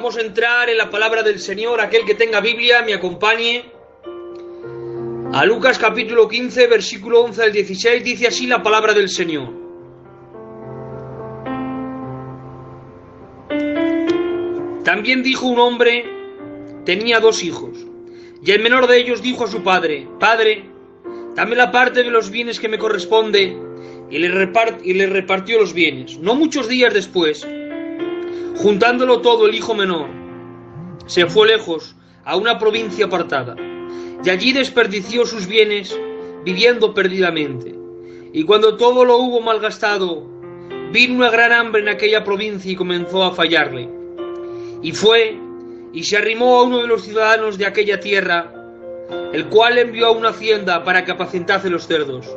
Vamos a entrar en la palabra del Señor. Aquel que tenga Biblia me acompañe a Lucas capítulo 15, versículo 11 al 16. Dice así la palabra del Señor. También dijo un hombre, tenía 2 hijos, y el menor de ellos dijo a su padre: Padre, dame la parte de los bienes que me corresponde, y le repartió los bienes. No muchos días después, juntándolo todo, el hijo menor se fue lejos a una provincia apartada, y allí desperdició sus bienes viviendo perdidamente. Y cuando todo lo hubo malgastado, vino una gran hambre en aquella provincia y comenzó a fallarle. Y fue y se arrimó a uno de los ciudadanos de aquella tierra, el cual le envió a una hacienda para que apacentase los cerdos.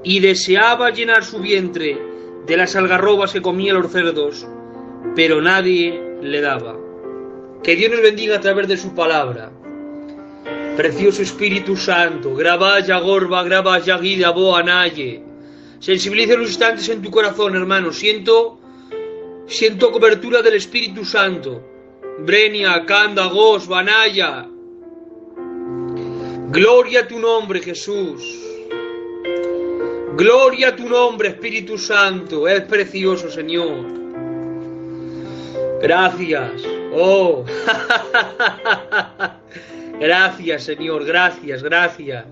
Y deseaba llenar su vientre de las algarrobas que comían los cerdos, pero nadie le daba. Que Dios nos bendiga a través de su palabra. Precioso Espíritu Santo, grabaya gorba, grabaya guida boa naye. Sensibiliza los instantes en tu corazón, hermano. Siento cobertura del Espíritu Santo. Brenia, Kanda, Gos, Banaya. Gloria a tu nombre, Jesús. Gloria a tu nombre, Espíritu Santo. Es precioso, Señor. Gracias. Oh. Gracias, Señor. Gracias, gracias.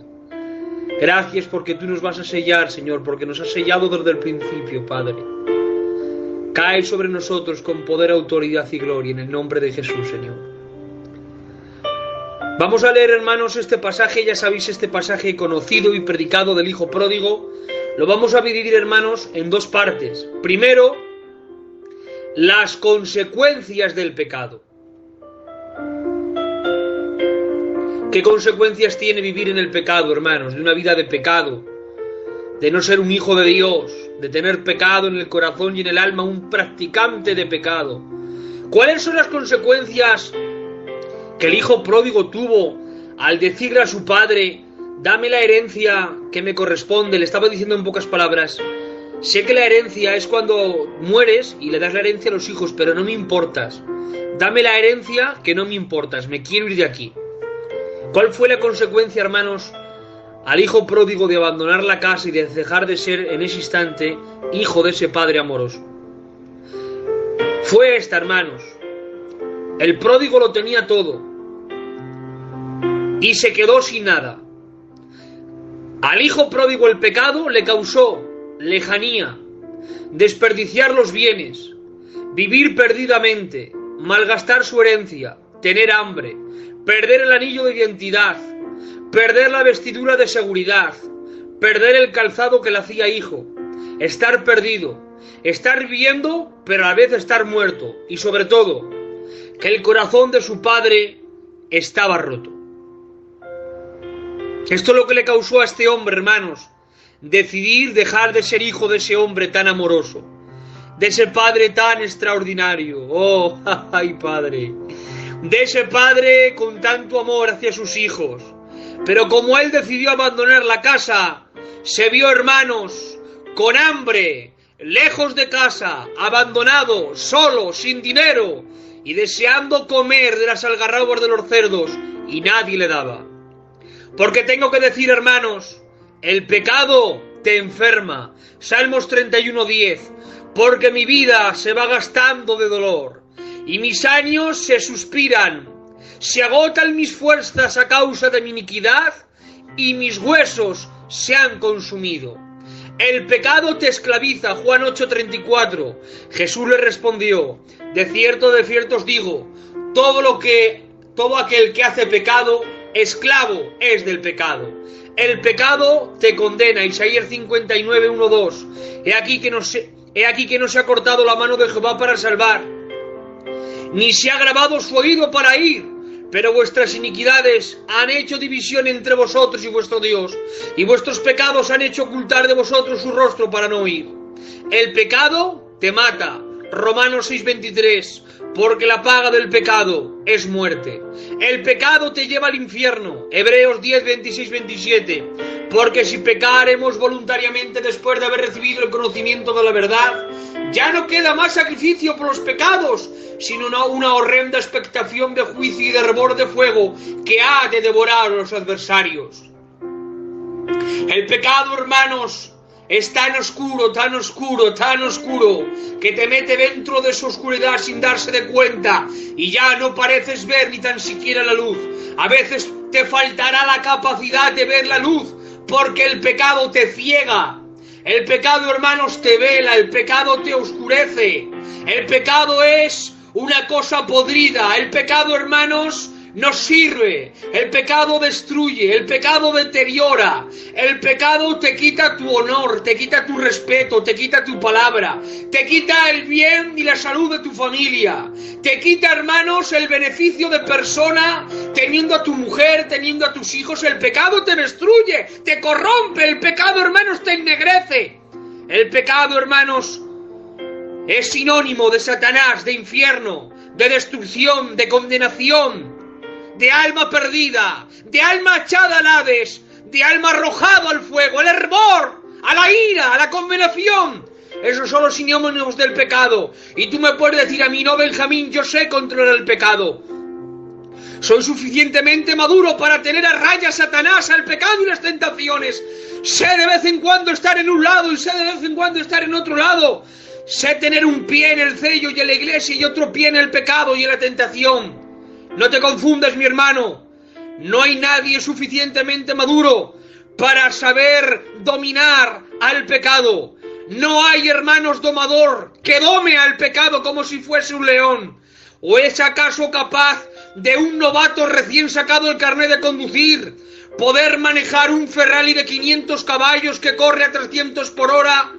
Gracias porque tú nos vas a sellar, Señor, porque nos has sellado desde el principio, Padre. Cae sobre nosotros con poder, autoridad y gloria en el nombre de Jesús, Señor. Vamos a leer, hermanos, este pasaje. Ya sabéis, este pasaje conocido y predicado del Hijo Pródigo. Lo vamos a dividir, hermanos, en 2 partes. Primero, las consecuencias del pecado. ¿Qué consecuencias tiene vivir en el pecado, hermanos? De una vida de pecado, de no ser un hijo de Dios, de tener pecado en el corazón y en el alma, un practicante de pecado. ¿Cuáles son las consecuencias que el hijo pródigo tuvo al decirle a su padre: dame la herencia que me corresponde? Le estaba diciendo en pocas palabras: sé que la herencia es cuando mueres y le das la herencia a los hijos, pero no me importas. Dame la herencia que no me importas, me quiero ir de aquí. ¿Cuál fue la consecuencia, hermanos, al hijo pródigo de abandonar la casa y de dejar de ser en ese instante hijo de ese padre amoroso? Fue esta, hermanos. El pródigo lo tenía todo y se quedó sin nada. Al hijo pródigo el pecado le causó lejanía, desperdiciar los bienes, vivir perdidamente, malgastar su herencia, tener hambre, perder el anillo de identidad, perder la vestidura de seguridad, perder el calzado que le hacía hijo, estar perdido, estar viviendo pero a la vez estar muerto, y sobre todo, que el corazón de su padre estaba roto. Esto es lo que le causó a este hombre, hermanos, decidir dejar de ser hijo de ese hombre tan amoroso, de ese padre tan extraordinario. Oh, ay, Padre, de ese padre con tanto amor hacia sus hijos. Pero como él decidió abandonar la casa, se vio, hermanos, con hambre, lejos de casa, abandonado, solo, sin dinero y deseando comer de las algarrobas de los cerdos, y nadie le daba. Porque tengo que decir, hermanos, el pecado te enferma. Salmos 31:10. Porque mi vida se va gastando de dolor y mis años se suspiran, se agotan mis fuerzas a causa de mi iniquidad y mis huesos se han consumido. El pecado te esclaviza. Juan 8:34. Jesús le respondió: de cierto os digo, todo aquel que hace pecado, esclavo es del pecado. El pecado te condena. Isaías 59:1-2. He aquí que no se ha cortado la mano de Jehová para salvar, ni se ha grabado su oído para ir, pero vuestras iniquidades han hecho división entre vosotros y vuestro Dios, y vuestros pecados han hecho ocultar de vosotros su rostro para no oír. El pecado te mata. Romanos 6:23. Porque la paga del pecado es muerte. El pecado te lleva al infierno. Hebreos 10:26-27. Porque si pecaremos voluntariamente después de haber recibido el conocimiento de la verdad, Ya no queda más sacrificio por los pecados, sino una horrenda expectación de juicio y de hervor de fuego que ha de devorar a los adversarios. El pecado, hermanos, es tan oscuro, tan oscuro, tan oscuro, que te mete dentro de esa oscuridad sin darse de cuenta y ya no pareces ver ni tan siquiera la luz. A veces te faltará la capacidad de ver la luz porque el pecado te ciega. El pecado, hermanos, te vela, el pecado te oscurece. El pecado es una cosa podrida. El pecado, hermanos, no sirve. El pecado destruye, el pecado deteriora. El pecado te quita tu honor, te quita tu respeto, te quita tu palabra, te quita el bien y la salud de tu familia. Te quita, hermanos, el beneficio de persona, teniendo a tu mujer, teniendo a tus hijos. El pecado te destruye, te corrompe. El pecado, hermanos, te ennegrece. El pecado, hermanos, es sinónimo de Satanás, de infierno, de destrucción, de condenación, de alma perdida, de alma echada al Hades, de alma arrojado al fuego, al hervor, a la ira, a la condenación. Esos son los sinónimos del pecado. Y tú me puedes decir a mí: no, Benjamín, yo sé controlar el pecado. Soy suficientemente maduro para tener a raya a Satanás, al pecado y las tentaciones. Sé de vez en cuando estar en un lado y sé de vez en cuando estar en otro lado. Sé tener un pie en el sello y en la iglesia y otro pie en el pecado y en la tentación. No te confundas, mi hermano. No hay nadie suficientemente maduro para saber dominar al pecado. No hay, hermanos, domador que dome al pecado como si fuese un león. ¿O es acaso capaz de un novato recién sacado el carnet de conducir poder manejar un Ferrari de 500 caballos que corre a 300 por hora?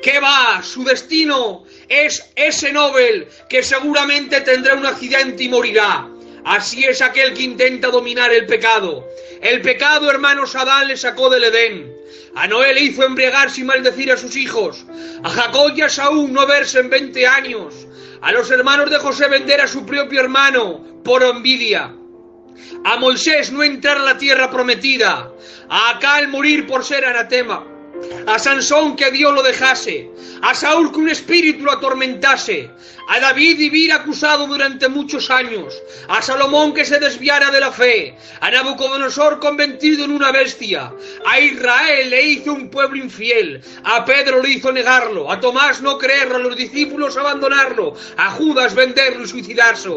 ¿Qué va? Su destino es ese Nobel que seguramente tendrá un accidente y morirá. Así es aquel que intenta dominar el pecado. El pecado, hermanos, a Adán le sacó del Edén. A Noé le hizo embriagarse y maldecir a sus hijos. A Jacob y a Saúl no verse en 20 años. A los hermanos de José vender a su propio hermano por envidia. A Moisés no entrar a la tierra prometida. A Acán morir por ser anatema. A Sansón que Dios lo dejase. A Saúl que un espíritu lo atormentase. A David vivir acusado durante muchos años. A Salomón que se desviara de la fe. A Nabucodonosor convertido en una bestia. A Israel le hizo un pueblo infiel. A Pedro le hizo negarlo. A Tomás no creerlo. A los discípulos abandonarlo. A Judas venderlo y suicidarse.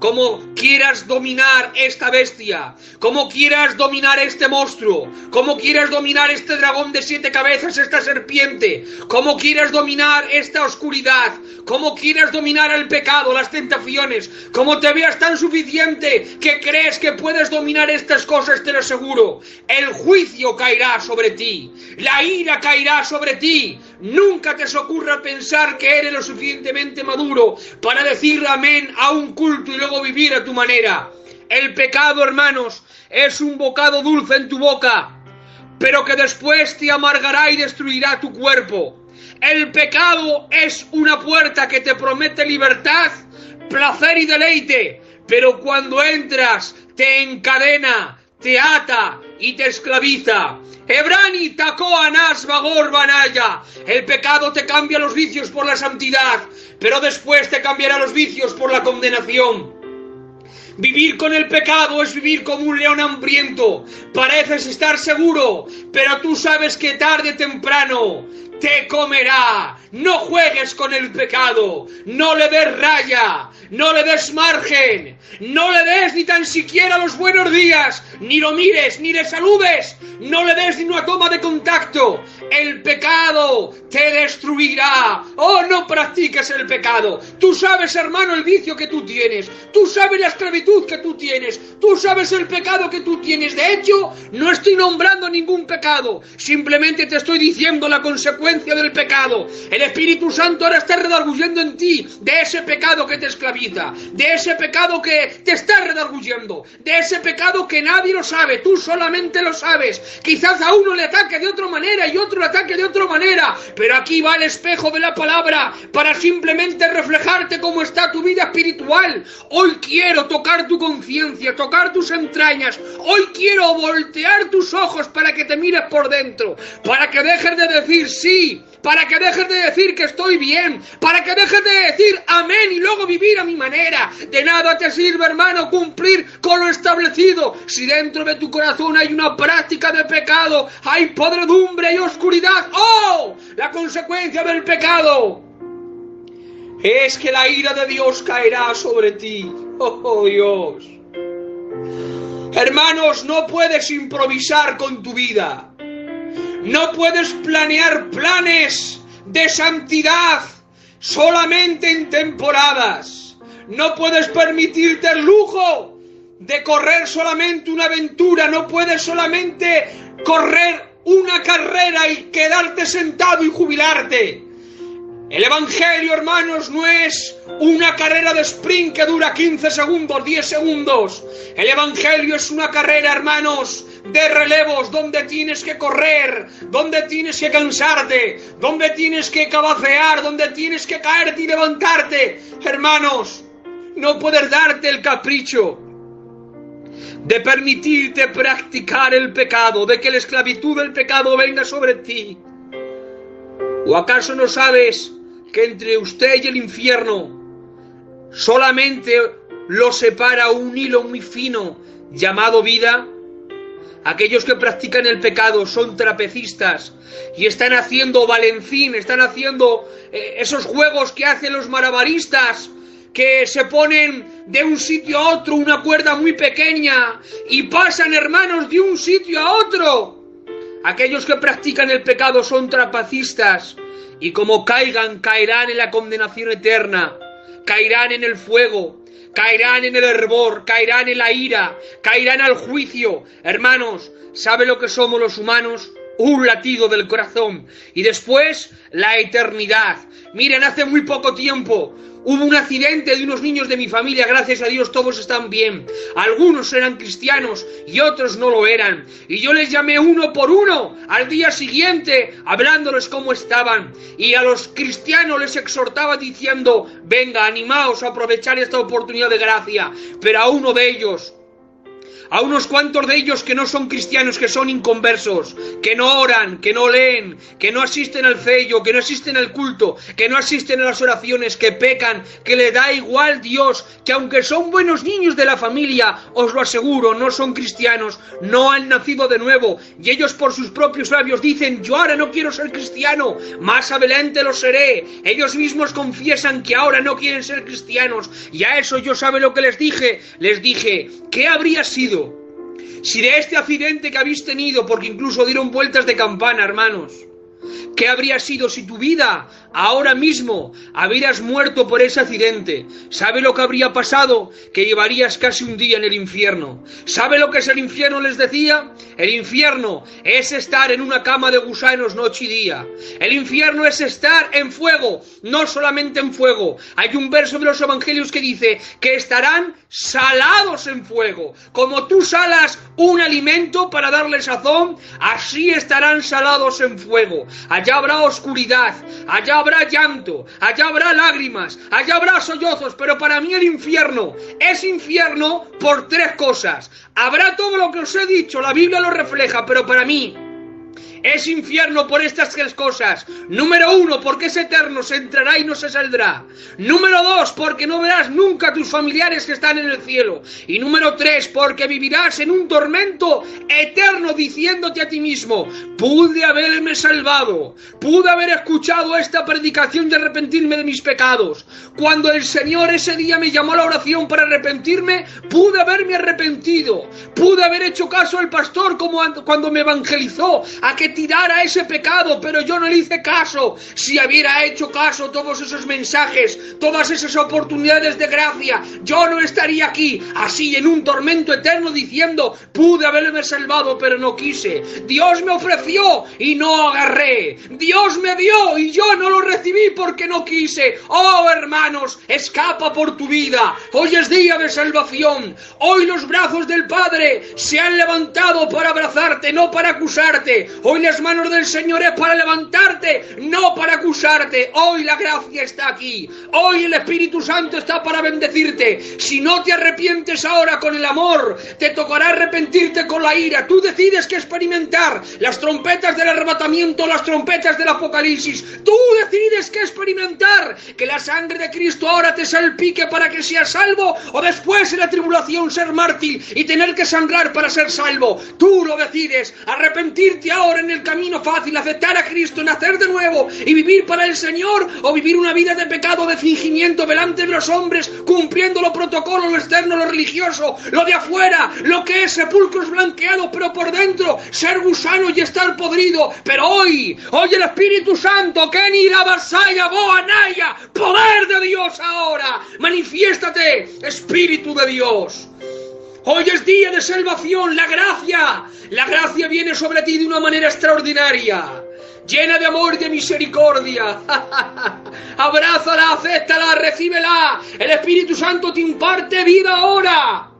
Como quieras dominar esta bestia, como quieras dominar este monstruo, como quieras dominar este dragón de 7 cabezas, esta serpiente, como quieras dominar esta oscuridad, como quieras dominar el pecado, las tentaciones, como te veas tan suficiente que crees que puedes dominar estas cosas, te lo aseguro, el juicio caerá sobre ti, la ira caerá sobre ti. Nunca te ocurra pensar que eres lo suficientemente maduro para decir amén a un culto y luego vivir a tu manera. El pecado, hermanos, es un bocado dulce en tu boca, pero que después te amargará y destruirá tu cuerpo. El pecado es una puerta que te promete libertad, placer y deleite, pero cuando entras te encadena, te ata y te esclaviza. Hebrani taco anas bagor banaya. El pecado te cambia los vicios por la santidad, pero después te cambiará los vicios por la condenación. Vivir con el pecado es vivir como un león hambriento. Pareces estar seguro, pero tú sabes que tarde o temprano te comerá. No juegues con el pecado, no le des raya, no le des margen, no le des ni tan siquiera los buenos días, ni lo mires, ni le saludes, no le des ni una toma de contacto. El pecado te destruirá. Oh, no practiques el pecado. Tú sabes, hermano, el vicio que tú tienes, tú sabes la esclavitud que tú tienes, tú sabes el pecado que tú tienes. De hecho, no estoy nombrando ningún pecado, simplemente te estoy diciendo la consecuencia del pecado. El Espíritu Santo ahora está redarguyendo en ti de ese pecado que te esclaviza, de ese pecado que te está redarguyendo, de ese pecado que nadie lo sabe, tú solamente lo sabes. Quizás a uno le ataque de otra manera y otro le ataque de otra manera, pero aquí va el espejo de la palabra para simplemente reflejarte cómo está tu vida espiritual. Hoy quiero tocar tu conciencia, tocar tus entrañas. Hoy quiero voltear tus ojos para que te mires por dentro, para que dejes de decir sí, para que dejes de decir que estoy bien, para que dejes de decir amén y luego vivir a mi manera. De nada te sirve, hermano, cumplir con lo establecido si dentro de tu corazón hay una práctica de pecado, hay podredumbre y oscuridad. ¡Oh! La consecuencia del pecado es que la ira de Dios caerá sobre ti. ¡Oh, Dios! Hermanos, no puedes improvisar con tu vida. No puedes planear planes de santidad solamente en temporadas. No puedes permitirte el lujo de correr solamente una aventura. No puedes solamente correr una carrera y quedarte sentado y jubilarte. El Evangelio, hermanos, no es una carrera de sprint que dura 15 segundos, 10 segundos. El Evangelio es una carrera, hermanos, de relevos, donde tienes que correr, donde tienes que cansarte, donde tienes que cabacear, donde tienes que caerte y levantarte. Hermanos, no puedes darte el capricho de permitirte practicar el pecado, de que la esclavitud del pecado venga sobre ti. ¿O acaso no sabes que entre usted y el infierno solamente lo separa un hilo muy fino llamado vida? Aquellos que practican el pecado son trapecistas y están haciendo valencín, están haciendo esos juegos que hacen los malabaristas, que se ponen de un sitio a otro una cuerda muy pequeña y pasan, hermanos, de un sitio a otro. Aquellos que practican el pecado son trapecistas y como caigan, caerán en la condenación eterna, caerán en el fuego, caerán en el hervor, caerán en la ira, caerán al juicio. Hermanos, ¿sabe lo que somos los humanos? Un latido del corazón y después la eternidad. Miren, hace muy poco tiempo hubo un accidente de unos niños de mi familia, gracias a Dios todos están bien. Algunos eran cristianos y otros no lo eran. Y yo les llamé uno por uno al día siguiente, hablándoles cómo estaban. Y a los cristianos les exhortaba diciendo, venga, animaos a aprovechar esta oportunidad de gracia. Pero a uno de ellos, a unos cuantos de ellos que no son cristianos, que son inconversos, que no oran, que no leen, que no asisten al cello, que no asisten al culto, que no asisten a las oraciones, que pecan, que le da igual Dios, que aunque son buenos niños de la familia, os lo aseguro, no son cristianos, no han nacido de nuevo, y ellos por sus propios labios dicen, yo ahora no quiero ser cristiano, más adelante lo seré. Ellos mismos confiesan que ahora no quieren ser cristianos, y a eso yo sabe lo que les dije, ¿qué habría sido si de este accidente que habéis tenido, porque incluso dieron vueltas de campana, hermanos, qué habría sido si tu vida ahora mismo habrías muerto por ese accidente? ¿Sabe lo que habría pasado? Que llevarías casi un día en el infierno. ¿Sabe lo que es el infierno? Les decía, el infierno es estar en una cama de gusanos noche y día. El infierno es estar en fuego, no solamente en fuego. Hay un verso de los evangelios que dice que estarán salados en fuego. Como tú salas un alimento para darle sazón, así estarán salados en fuego. Allá habrá oscuridad, allá habrá llanto, allá habrá lágrimas, allá habrá sollozos, pero para mí el infierno es infierno por tres cosas. Habrá todo lo que os he dicho, la Biblia lo refleja, pero para mí es infierno por estas tres cosas. Número uno, porque es eterno, se entrará y no se saldrá. Número dos, porque no verás nunca a tus familiares que están en el cielo. Y número tres, porque vivirás en un tormento eterno diciéndote a ti mismo, pude haberme salvado, pude haber escuchado esta predicación de arrepentirme de mis pecados. Cuando el Señor ese día me llamó a la oración para arrepentirme, pude haberme arrepentido, pude haber hecho caso al pastor como cuando me evangelizó a que tirara ese pecado, pero yo no le hice caso. Si hubiera hecho caso todos esos mensajes, todas esas oportunidades de gracia, yo no estaría aquí, así en un tormento eterno diciendo, pude haberme salvado, pero no quise. Dios me ofreció y no agarré. Dios me dio y yo no lo recibí porque no quise. Oh, hermanos, escapa por tu vida. Hoy es día de salvación. Hoy los brazos del Padre se han levantado para abrazar abrazarte, no para acusarte. Hoy las manos del Señor es para levantarte, no para acusarte. Hoy la gracia está aquí. Hoy el Espíritu Santo está para bendecirte. Si no te arrepientes ahora con el amor, te tocará arrepentirte con la ira. Tú decides que experimentar las trompetas del arrebatamiento, las trompetas del Apocalipsis. Tú decides que experimentar que la sangre de Cristo ahora te salpique para que seas salvo, o después en la tribulación ser mártir y tener que sangrar para ser salvo. Tú lo decides. Arrepentirte ahora en el camino fácil, aceptar a Cristo, nacer de nuevo y vivir para el Señor, o vivir una vida de pecado, de fingimiento delante de los hombres, cumpliendo los protocolos, lo externo, lo religioso, lo de afuera, lo que es sepulcros blanqueados, pero por dentro ser gusano y estar podrido. Pero hoy el Espíritu Santo, que ni la vasalla boanaya, poder de Dios ahora, manifiéstate, Espíritu de Dios. Hoy es día de salvación, la gracia viene sobre ti de una manera extraordinaria, llena de amor y de misericordia. Abrázala, acéptala, recíbela. El Espíritu Santo te imparte vida ahora.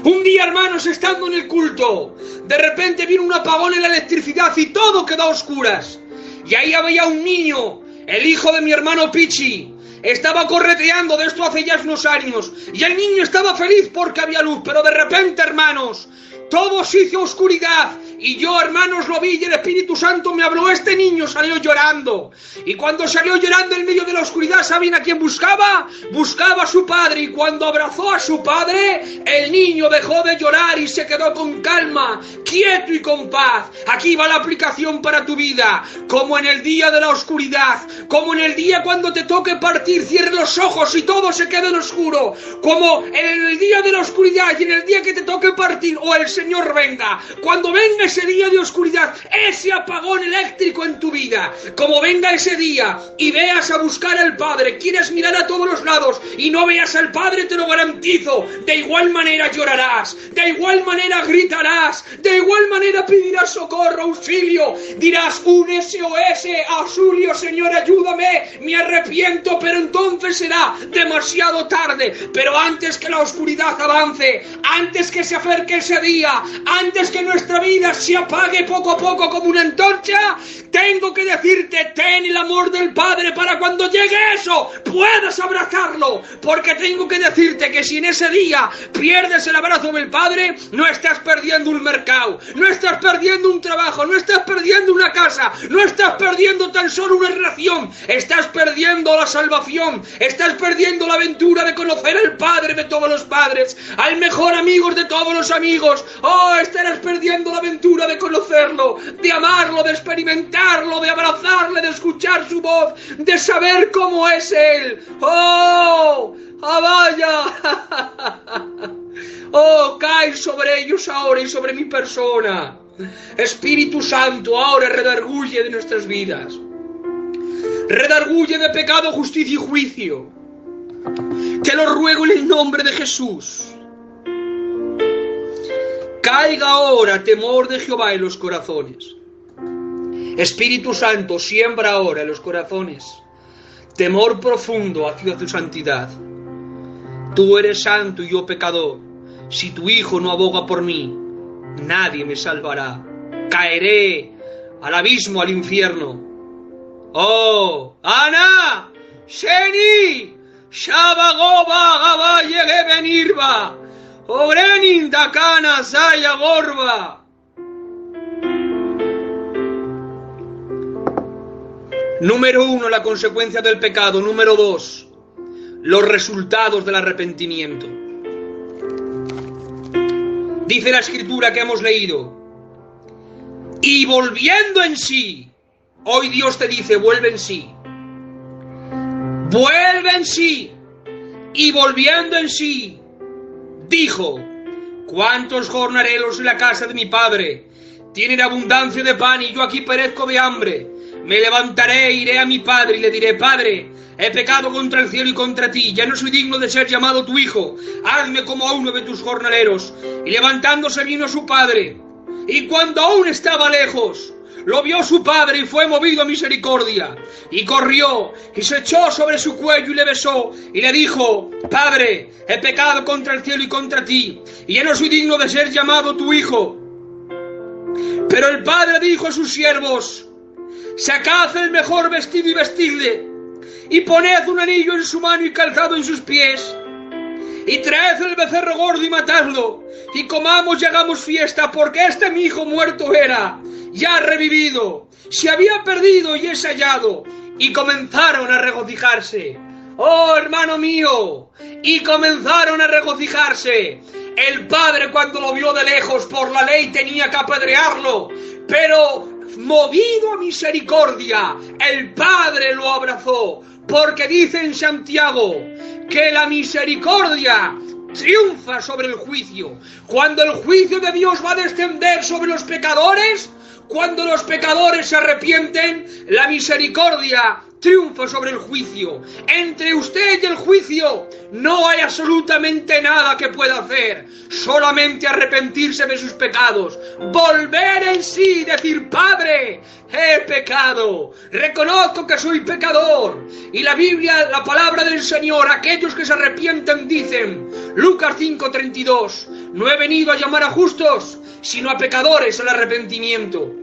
Un día, hermanos, estando en el culto, de repente vino un apagón en la electricidad y todo quedó a oscuras. Y ahí había un niño, el hijo de mi hermano Pichi. Estaba correteando, de esto hace ya unos años, y el niño estaba feliz porque había luz, pero de repente, hermanos, todo se hizo oscuridad. Y yo, hermanos, lo vi y el Espíritu Santo me habló. Este niño salió llorando. Y cuando salió llorando en medio de la oscuridad, ¿saben a quién buscaba? Buscaba a su padre. Y cuando abrazó a su padre, el niño dejó de llorar y se quedó con calma, quieto y con paz. Aquí va la aplicación para tu vida. Como en el día de la oscuridad, como en el día cuando te toque partir, cierre los ojos y todo se quede en oscuro. Como en el día de la oscuridad y en el día que te toque partir, o el Señor venga. Cuando venga ese día de oscuridad, ese apagón eléctrico en tu vida, como venga ese día y veas a buscar al Padre, quieres mirar a todos los lados y no veas al Padre, te lo garantizo, de igual manera llorarás, de igual manera gritarás, de igual manera pedirás socorro, auxilio, dirás un SOS, auxilio, Señor, ayúdame, me arrepiento, pero entonces será demasiado tarde. Pero antes que la oscuridad avance, antes que se acerque ese día, antes que nuestra vida se apague poco a poco como una antorcha, tengo que decirte, ten el amor del Padre para cuando llegue eso puedas abrazarlo, porque tengo que decirte que si en ese día pierdes el abrazo del Padre, no estás perdiendo un mercado, no estás perdiendo un trabajo, no estás perdiendo una casa, no estás perdiendo tan solo una relación, estás perdiendo la salvación, estás perdiendo la aventura de conocer al Padre de todos los padres, al mejor amigo de todos los amigos. Estarás perdiendo la aventura de conocerlo, de amarlo, de experimentarlo, de abrazarle, de escuchar su voz, de saber cómo es Él. Vaya. Cae sobre ellos ahora y sobre mi persona. Espíritu Santo, ahora redarguye de nuestras vidas. Redarguye de pecado, justicia y juicio. Te lo ruego en el nombre de Jesús. Caiga ahora temor de Jehová en los corazones. Espíritu Santo, siembra ahora en los corazones temor profundo hacia tu santidad. Tú eres santo y yo pecador. Si tu Hijo no aboga por mí, nadie me salvará. Caeré al abismo, al infierno. Ana, Sheni, Shabagoba, Gaba, llegué venirba. Ogrenin Dakana Zaya Gorba. Número 1, la consecuencia del pecado. Número 2, los resultados del arrepentimiento. Dice la escritura que hemos leído: y volviendo en sí. Hoy Dios te dice, vuelve en sí. Vuelve en sí. Y volviendo en sí, dijo: ¿cuántos jornaleros en la casa de mi padre tienen abundancia de pan y yo aquí perezco de hambre? Me levantaré, iré a mi padre y le diré: Padre, he pecado contra el cielo y contra ti, ya no soy digno de ser llamado tu hijo, hazme como a uno de tus jornaleros. Y levantándose vino su padre, y cuando aún estaba lejos, lo vio su padre y fue movido a misericordia, y corrió y se echó sobre su cuello y le besó y le dijo: Padre, he pecado contra el cielo y contra ti, y ya no soy digno de ser llamado tu hijo. Pero el padre dijo a sus siervos: sacad el mejor vestido y vestidle, y poned un anillo en su mano y calzado en sus pies, y traed el becerro gordo y matadlo, y comamos y hagamos fiesta, porque este mi hijo muerto era, ya ha revivido, se había perdido y es hallado. Y comenzaron a regocijarse. ¡Oh, hermano mío! Y comenzaron a regocijarse. El padre, cuando lo vio de lejos, por la ley tenía que apedrearlo, pero movido a misericordia, el padre lo abrazó, porque dice en Santiago que la misericordia triunfa sobre el juicio. Cuando el juicio de Dios va a descender sobre los pecadores, cuando los pecadores se arrepienten, la misericordia triunfa sobre el juicio. Entre usted y el juicio no hay absolutamente nada que pueda hacer, solamente arrepentirse de sus pecados, volver en sí y decir: Padre, he pecado, reconozco que soy pecador. Y la Biblia, la palabra del Señor, aquellos que se arrepienten dicen, Lucas 5:32, no he venido a llamar a justos, sino a pecadores al arrepentimiento.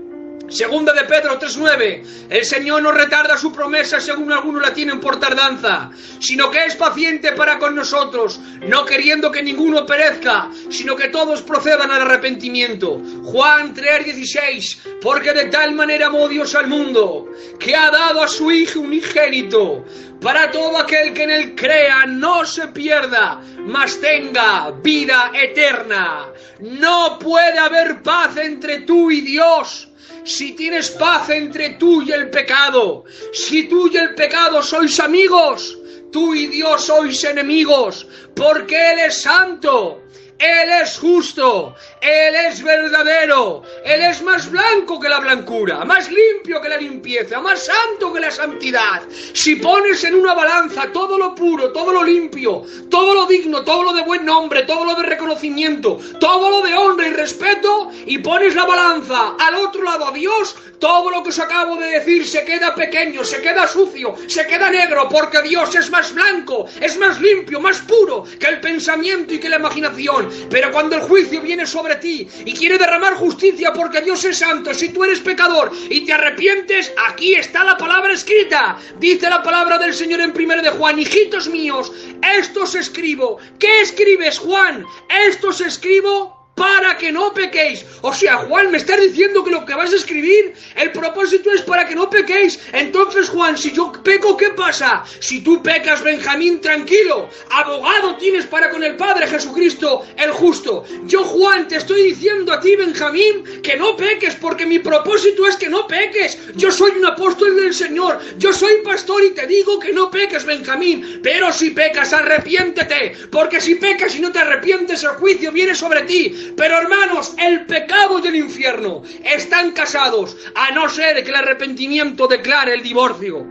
Segunda de Pedro 3:9, el Señor no retarda su promesa según algunos la tienen por tardanza, sino que es paciente para con nosotros, no queriendo que ninguno perezca, sino que todos procedan al arrepentimiento. Juan 3:16, porque de tal manera amó Dios al mundo, que ha dado a su Hijo unigénito, para todo aquel que en él crea no se pierda, mas tenga vida eterna. No puede haber paz entre tú y Dios si tienes paz entre tú y el pecado. Si tú y el pecado sois amigos, tú y Dios sois enemigos, porque Él es santo, Él es justo, Él es verdadero, Él es más blanco que la blancura, más limpio que la limpieza, más santo que la santidad. Si pones en una balanza todo lo puro, todo lo limpio, todo lo digno, todo lo de buen nombre, todo lo de reconocimiento, todo lo de honra y respeto, y pones la balanza al otro lado a Dios, todo lo que os acabo de decir se queda pequeño, se queda sucio, se queda negro, porque Dios es más blanco, es más limpio, más puro que el pensamiento y que la imaginación. Pero cuando el juicio viene sobre ti y quiere derramar justicia, porque Dios es santo, si tú eres pecador y te arrepientes, aquí está la palabra escrita. Dice la palabra del Señor en 1 de Juan: hijitos míos, esto os escribo. ¿Qué escribes, Juan? Esto os escribo para que no pequéis. O sea, Juan, me estás diciendo que lo que vas a escribir, el propósito es para que no pequéis. Entonces, Juan, si yo peco, ¿qué pasa? Si tú pecas, Benjamín, tranquilo, abogado tienes para con el Padre, Jesucristo el justo. Yo, Juan, te estoy diciendo a ti, Benjamín, que no peques, porque mi propósito es que no peques. Yo soy un apóstol del Señor, yo soy pastor y te digo que no peques, Benjamín. Pero si pecas, arrepiéntete, porque si pecas y no te arrepientes, el juicio viene sobre ti. Pero hermanos, el pecado y el infierno están casados, a no ser que el arrepentimiento declare el divorcio.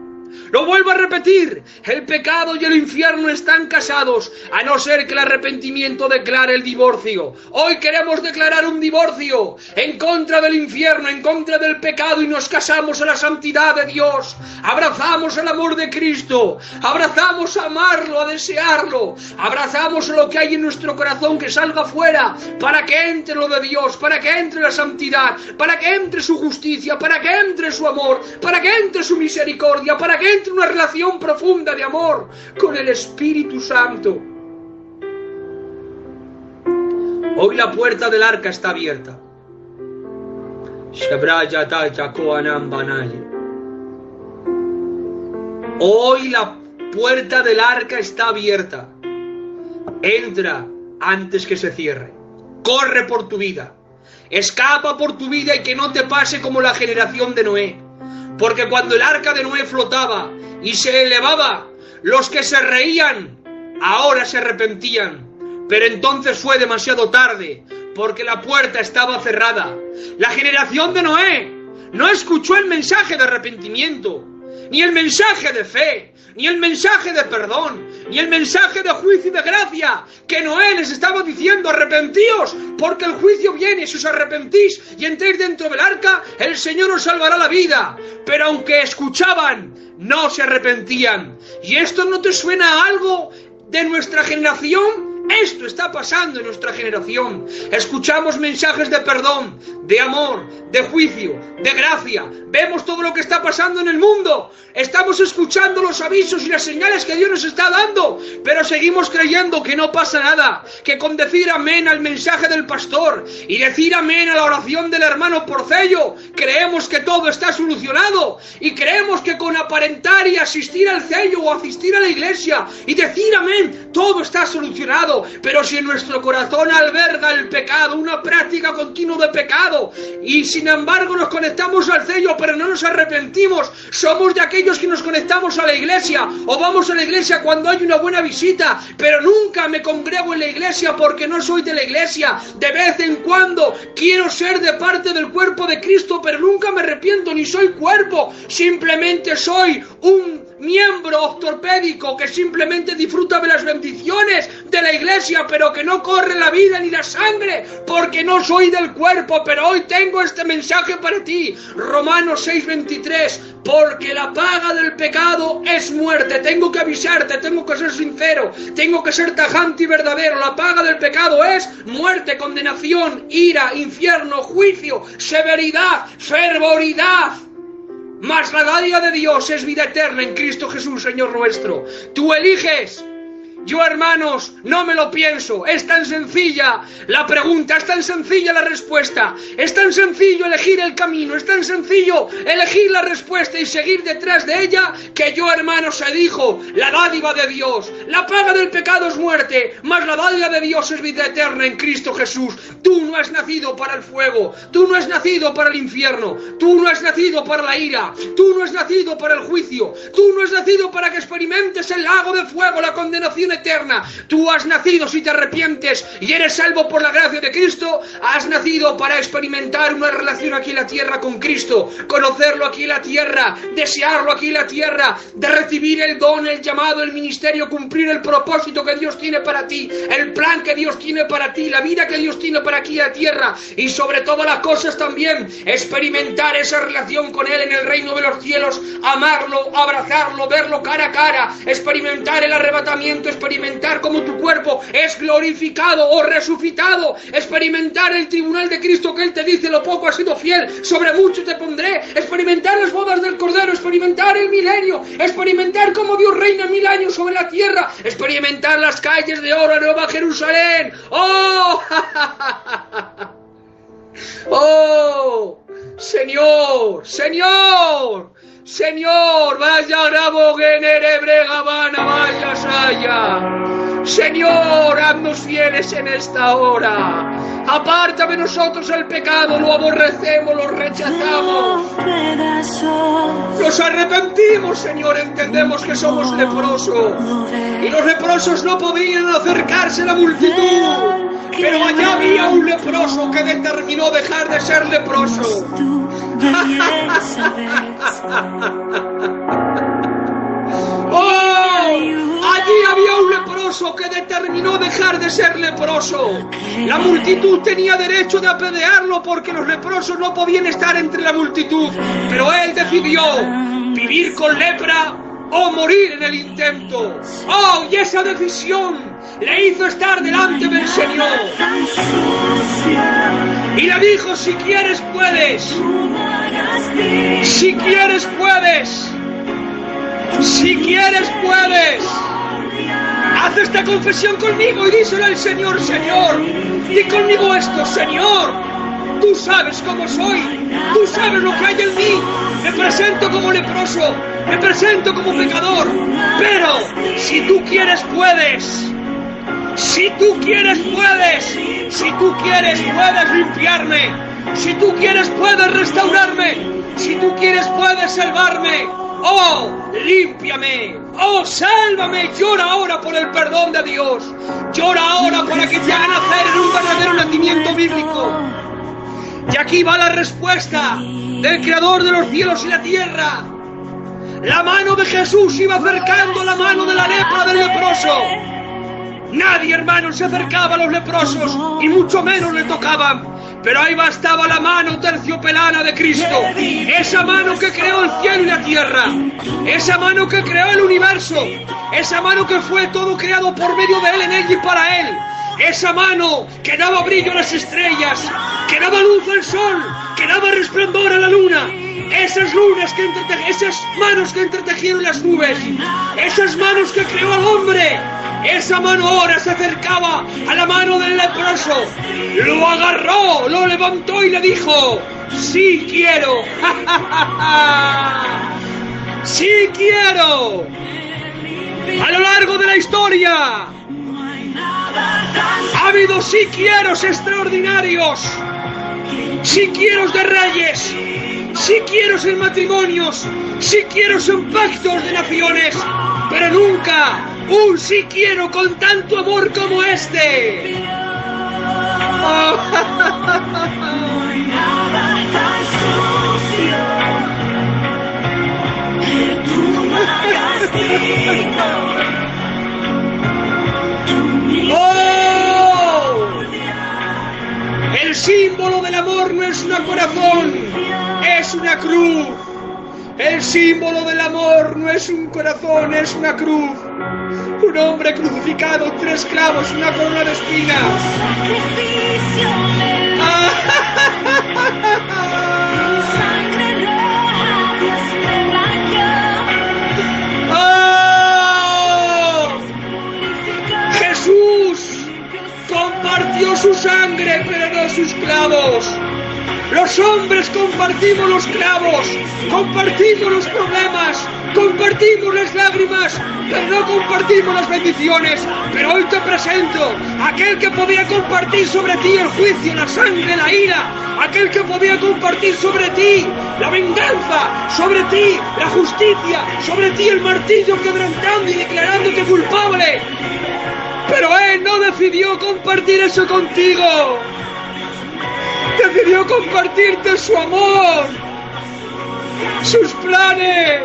Lo vuelvo a repetir, el pecado y el infierno están casados, a no ser que el arrepentimiento declare el divorcio. Hoy queremos declarar un divorcio en contra del infierno, en contra del pecado, y nos casamos a la santidad de Dios. Abrazamos el amor de Cristo, abrazamos a amarlo, a desearlo, abrazamos lo que hay en nuestro corazón que salga fuera, para que entre lo de Dios, para que entre la santidad, para que entre su justicia, para que entre su amor, para que entre su misericordia, para que entre una relación profunda de amor con el Espíritu Santo. Hoy la puerta del arca está abierta. Hoy la puerta del arca está abierta. Entra antes que se cierre. Corre por tu vida. Escapa por tu vida y que no te pase como la generación de Noé. Porque cuando el arca de Noé flotaba y se elevaba, los que se reían ahora se arrepentían. Pero entonces fue demasiado tarde, porque la puerta estaba cerrada. La generación de Noé no escuchó el mensaje de arrepentimiento, ni el mensaje de fe, ni el mensaje de perdón, ni el mensaje de juicio y de gracia, que Noé les estaba diciendo: arrepentíos, porque el juicio viene. Si os arrepentís y entréis dentro del arca, el Señor os salvará la vida. Pero aunque escuchaban, no se arrepentían. ¿Y esto no te suena a algo de nuestra generación? Esto está pasando en nuestra generación. Escuchamos mensajes de perdón, de amor, de juicio, de gracia. Vemos todo lo que está pasando en el mundo. Estamos escuchando los avisos y las señales que Dios nos está dando, pero seguimos creyendo que no pasa nada, que con decir amén al mensaje del pastor y decir amén a la oración del hermano Porcello, creemos que todo está solucionado, y creemos que con aparentar y asistir al cello o asistir a la iglesia y decir amén, todo está solucionado. Pero si en nuestro corazón alberga el pecado, una práctica continua de pecado, y sin embargo nos conectamos al cello pero no nos arrepentimos, somos de aquellos que nos conectamos a la iglesia o vamos a la iglesia cuando hay una buena visita, pero nunca me congrego en la iglesia porque no soy de la iglesia. De vez en cuando quiero ser de parte del cuerpo de Cristo, pero nunca me arrepiento ni soy cuerpo, simplemente soy un miembro ortopédico que simplemente disfruta de las bendiciones de la iglesia, pero que no corre la vida ni la sangre porque no soy del cuerpo. Pero hoy tengo este mensaje para ti, Romanos 6:23, porque la paga del pecado es muerte. Tengo que avisarte, tengo que ser sincero, tengo que ser tajante y verdadero. La paga del pecado es muerte, condenación, ira, infierno, juicio, severidad, fervoridad. Mas la dádiva de Dios es vida eterna en Cristo Jesús, Señor nuestro. Tú eliges. Yo, hermanos, no me lo pienso. Es tan sencilla la pregunta, es tan sencilla la respuesta, es tan sencillo elegir el camino, es tan sencillo elegir la respuesta y seguir detrás de ella, que yo, hermanos, elijo la dádiva de Dios. La paga del pecado es muerte, mas la dádiva de Dios es vida eterna en Cristo Jesús. Tú no has nacido para el fuego, tú no has nacido para el infierno, tú no has nacido para la ira, tú no has nacido para el juicio, tú no has nacido para que experimentes el lago de fuego, la condenación eterna. Tú has nacido, si te arrepientes y eres salvo por la gracia de Cristo, has nacido para experimentar una relación aquí en la tierra con Cristo, conocerlo aquí en la tierra, desearlo aquí en la tierra, de recibir el don, el llamado, el ministerio, cumplir el propósito que Dios tiene para ti, el plan que Dios tiene para ti, la vida que Dios tiene para aquí en la tierra, y sobre todas las cosas también experimentar esa relación con Él en el reino de los cielos, amarlo, abrazarlo, verlo cara a cara, experimentar el arrebatamiento, experimentar cómo tu cuerpo es glorificado o resucitado, experimentar el tribunal de Cristo que Él te dice: lo poco has sido fiel, sobre mucho te pondré, experimentar las bodas del Cordero, experimentar el milenio, experimentar cómo Dios reina 1000 años sobre la tierra, experimentar las calles de oro, Nueva Jerusalén. ¡Oh! ¡Oh! ¡Señor! ¡Señor! Señor, vaya rabo genere bregabana, vaya saya. Señor, haznos fieles en esta hora. Aparta de nosotros el pecado, lo aborrecemos, lo rechazamos. Nos arrepentimos, Señor, entendemos que somos leprosos. Y los leprosos no podían acercarse a la multitud. Pero allá había un leproso que determinó dejar de ser leproso. ¡Oh! Allí había un leproso que determinó dejar de ser leproso. La multitud tenía derecho de apedrearlo porque los leprosos no podían estar entre la multitud. Pero él decidió vivir con lepra o morir en el intento. ¡Oh! Y esa decisión le hizo estar delante del Señor. Y le dijo: si quieres puedes. Si quieres puedes. Si quieres puedes. Haz esta confesión conmigo y díselo al Señor: Señor, di conmigo esto: Señor, tú sabes cómo soy, tú sabes lo que hay en mí. Me presento como leproso, me presento como pecador, pero si tú quieres puedes. Si tú quieres puedes. Si tú quieres puedes limpiarme. Si tú quieres puedes restaurarme. Si tú quieres puedes salvarme. ¡Oh, límpiame! ¡Oh, sálvame! Llora ahora por el perdón de Dios. Llora ahora para que te haga nacer en un verdadero nacimiento bíblico. Y aquí va la respuesta del Creador de los cielos y la tierra. La mano de Jesús iba acercando la mano de la lepra del leproso. Nadie, hermanos, se acercaba a los leprosos y mucho menos le tocaban. Pero ahí bastaba la mano terciopelada de Cristo, esa mano que creó el cielo y la tierra, esa mano que creó el universo, esa mano que fue todo creado por medio de Él, en Él y para Él, esa mano que daba brillo a las estrellas, que daba luz al sol, que daba resplandor a la luna, esas manos que entretejieron las nubes, esas manos que creó al hombre. Esa mano ahora se acercaba a la mano del leproso, lo agarró, lo levantó y le dijo: sí quiero, sí quiero. A lo largo de la historia ha habido sí quieros extraordinarios, sí quieros de reyes, sí quieros en matrimonios, sí quieros en pactos de naciones, pero nunca un sí quiero con tanto amor como este. ¡Oh! El símbolo del amor no es un corazón, es una cruz. El símbolo del amor no es un corazón, es una cruz. Un hombre crucificado, 3 clavos, una corona de espinas. ¡Oh! Jesús compartió su sangre, pero no sus clavos. Los hombres compartimos los clavos, compartimos los problemas, compartimos las lágrimas, pero no compartimos las bendiciones. Pero hoy te presento aquel que podía compartir sobre ti el juicio, la sangre, la ira, aquel que podía compartir sobre ti la venganza, sobre ti la justicia, sobre ti el martillo quebrantando y declarándote culpable. Pero Él no decidió compartir eso contigo. Decidió compartirte su amor, sus planes,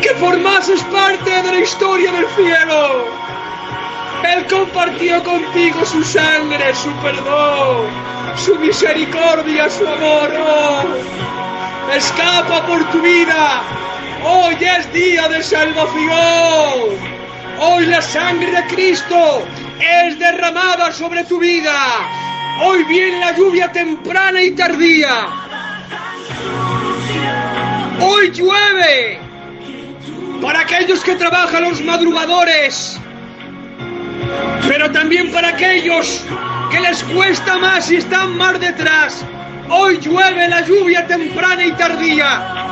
que formases parte de la historia del cielo. Él compartió contigo su sangre, su perdón, su misericordia, su amor. Oh, escapa por tu vida. Hoy es día de salvación. Hoy la sangre de Cristo es derramada sobre tu vida. Hoy viene la lluvia temprana y tardía. Hoy llueve para aquellos que trabajan, los madrugadores, pero también para aquellos que les cuesta más y están más detrás. Hoy llueve la lluvia temprana y tardía.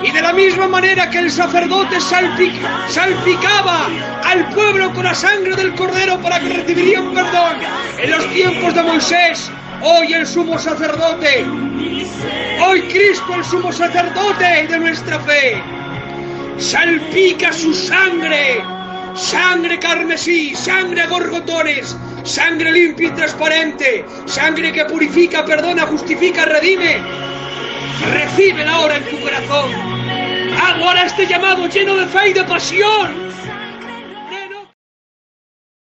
Y de la misma manera que el sacerdote salpicaba al pueblo con la sangre del cordero para que recibirían perdón en los tiempos de Moisés, hoy el sumo sacerdote, hoy Cristo el sumo sacerdote de nuestra fe, salpica su sangre, sangre carmesí, sangre a borbotones, sangre limpia y transparente, sangre que purifica, perdona, justifica, redime. Recíbela ahora en tu corazón. Hago ahora este llamado lleno de fe y de pasión